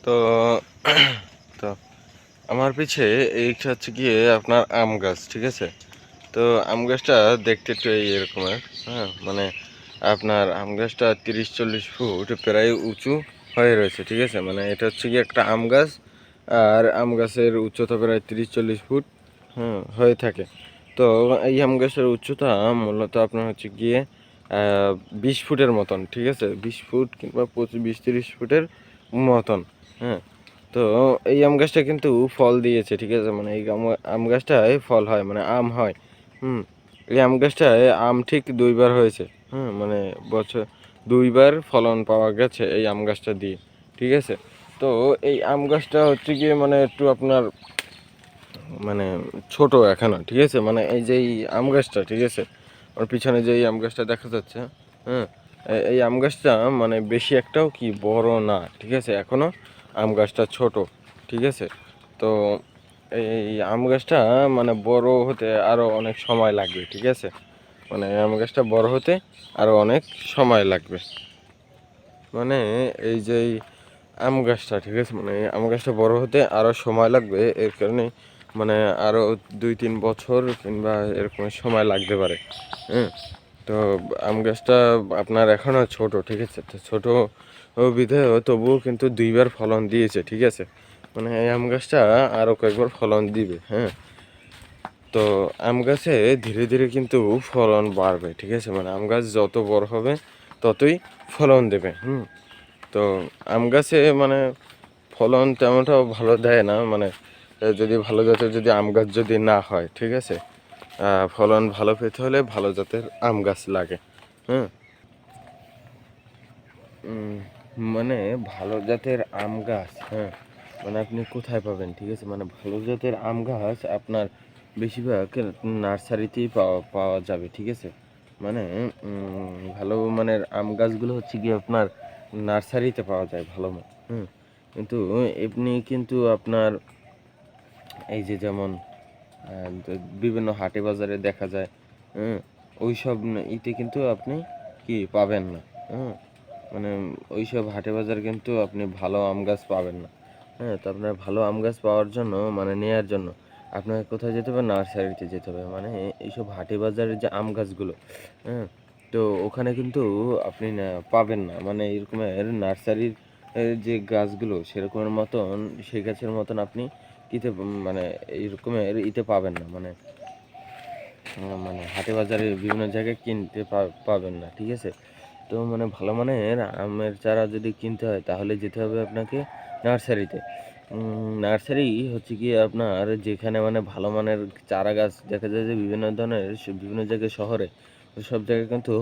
তো তো আমার পিছে এইটা হচ্ছে গিয়ে আপনার আম গাছ, ঠিক আছে। তো আম গাছটা দেখতে একটু এরকমের, হ্যাঁ, মানে আপনার আম গাছটা 30-40 ফুট প্রায় উঁচু হয়ে রয়েছে, ঠিক আছে। মানে এটা হচ্ছে গিয়ে একটা আম গাছ, আর আম গাছের উচ্চতা প্রায় 30-40 ফুট হয়ে থাকে। তো এই আম গাছের উচ্চতা মূলত আপনার হচ্ছে গিয়ে 20 ফুটের মতন, ঠিক আছে। 20 ফুট কিংবা 25-20-30 ফুটের মতন, হ্যাঁ। তো এই আম গাছটা কিন্তু ফল দিয়েছে, ঠিক আছে। মানে এই আম গাছটায় ফল হয়, মানে আম হয়। এই আম গাছটায় আম ঠিক 2বার হয়েছে, মানে বছর 2বার ফলন পাওয়া গেছে এই আম গাছটা দিয়ে, ঠিক আছে। তো এই আম গাছটা হচ্ছে গিয়ে মানে একটু আপনার মানে ছোট এখনো, ঠিক আছে। মানে এই যে এই আম গাছটা, ঠিক আছে, ওর পিছনে যে এই আম গাছটা দেখা যাচ্ছে, হ্যাঁ, এই আম গাছটা মানে বেশি একটাও কি বড় না, ঠিক আছে। এখনো আম গাছটা ছোট, ঠিক আছে। তো এই আম গাছটা মানে বড় হতে আরো অনেক সময় লাগবে, ঠিক আছে। মানে আম গাছটা বড় হতে আরো অনেক সময় লাগবে। মানে এই যে এই আম গাছটা, ঠিক আছে, মানে আম গাছটা বড় হতে আরো সময় লাগবে। এর কারণে মানে আরো 2-3 বছর কিংবা এরকম সময় লাগতে পারে, হ্যাঁ। তো আম গাছটা আপনার এখনো ছোট, ঠিক আছে। তো ছোট বিধেয় তবুও কিন্তু 2বার ফলন দিয়েছে, ঠিক আছে। মানে এই আম গাছটা আরো কয়েকবার ফলন দিবে, হ্যাঁ। তো আম গাছে ধীরে ধীরে কিন্তু ফলন বাড়বে, ঠিক আছে। মানে আম গাছ যত বড় হবে ততই ফলন দেবে। তো আম গাছে মানে ফলন তেমনটাও ভালো দেয় না, মানে যদি ভালো জাতের যদি আম গাছ যদি না হয়, ঠিক আছে। ফলন ভালো পেতে হলে ভালো জাতের আম গাছ লাগে, হ্যাঁ। উম, মানে ভালো জাতের আম গাছ, হ্যাঁ, মানে আপনি কোথায় পাবেন, ঠিক আছে। মানে ভালো জাতের আম গাছ আপনার বেশিরভাগ নার্সারিতেই পাওয়া পাওয়া যাবে, ঠিক আছে। মানে ভালো মানের আম গাছগুলো হচ্ছে কি আপনার নার্সারিতে পাওয়া যায় ভালো মান, কিন্তু এমনি কিন্তু আপনার এই যে যেমন বিভিন্ন হাটে বাজারে দেখা যায়, হ্যাঁ, ওই সব ইতে কিন্তু আপনি কি পাবেন না, হ্যাঁ। মানে ওই সব হাটে বাজার কিন্তু আপনি ভালো আম গাছ পাবেন না, হ্যাঁ। তো আপনার ভালো আম গাছ পাওয়ার জন্য মানে নেয়ার জন্য আপনাকে কোথায় যেতে হবে, নার্সারিতে যেতে হবে। মানে এইসব হাটে বাজারের যে আম গাছগুলো, হ্যাঁ, তো ওখানে কিন্তু আপনি না পাবেন না। মানে এরকমের নার্সারির যে গাছগুলো সেরকমের মতন, সেই গাছের মতন আপনি ইতে মানে এইরকমের ইতে পাবেন না। মানে মানে হাটে বাজারে বিভিন্ন জায়গায় কিনতে পাবেন না, ঠিক আছে। তো মানে ভালো মানের আমের চারা যদি কিনতে হয় তাহলে যেতে হবে আপনাকে নার্সারিতে। নার্সারি হচ্ছে গিয়ে আপনার যেখানে মানে ভালো মানের চারা গাছ দেখা যায় যে বিভিন্ন ধরনের বিভিন্ন জায়গায় শহরে সব জায়গায় কিন্তু